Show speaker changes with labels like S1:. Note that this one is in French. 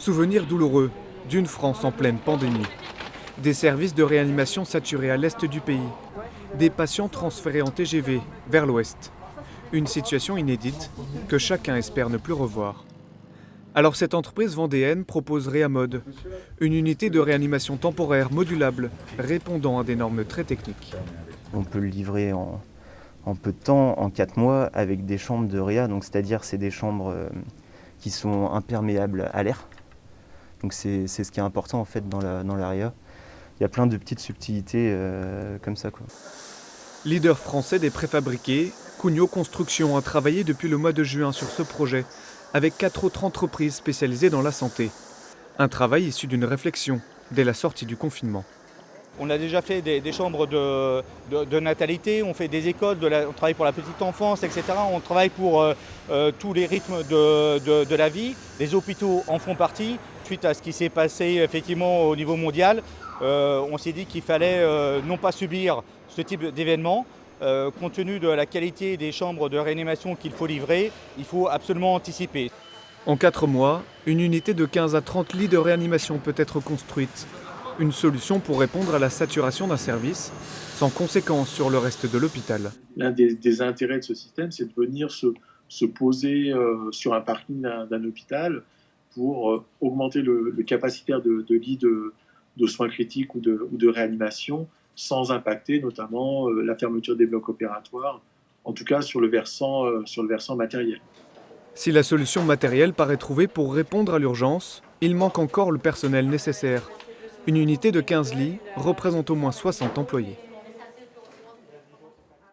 S1: Souvenir douloureux d'une France en pleine pandémie. Des services de réanimation saturés à l'est du pays. Des patients transférés en TGV vers l'ouest. Une situation inédite que chacun espère ne plus revoir. Alors cette entreprise vendéenne propose Réamode, une unité de réanimation temporaire modulable répondant à des normes très techniques.
S2: On peut le livrer en peu de temps, en 4 mois, avec des chambres de réa, donc c'est-à-dire c'est des chambres qui sont imperméables à l'air. Donc c'est ce qui est important en fait dans la réa. Il y a plein de petites subtilités comme ça, quoi.
S1: Leader français des préfabriqués, Cugnot Construction a travaillé depuis le mois de juin sur ce projet, avec 4 autres entreprises spécialisées dans la santé. Un travail issu d'une réflexion dès la sortie du confinement.
S3: On a déjà fait des chambres de natalité, on fait des écoles, on travaille pour la petite enfance, etc. On travaille pour tous les rythmes de la vie. Les hôpitaux en font partie. Suite à ce qui s'est passé effectivement au niveau mondial, on s'est dit qu'il fallait non pas subir ce type d'événement. Compte tenu de la qualité des chambres de réanimation qu'il faut livrer, il faut absolument anticiper.
S1: En 4 mois, une unité de 15 à 30 lits de réanimation peut être construite. Une solution pour répondre à la saturation d'un service, sans conséquence sur le reste de l'hôpital.
S4: L'un des intérêts de ce système, c'est de venir se poser sur un parking d'un hôpital pour augmenter le capacitaire de lits de soins critiques ou de réanimation, sans impacter notamment la fermeture des blocs opératoires, en tout cas sur le versant matériel.
S1: Si la solution matérielle paraît trouvée pour répondre à l'urgence, il manque encore le personnel nécessaire. Une unité de 15 lits représente au moins 60 employés.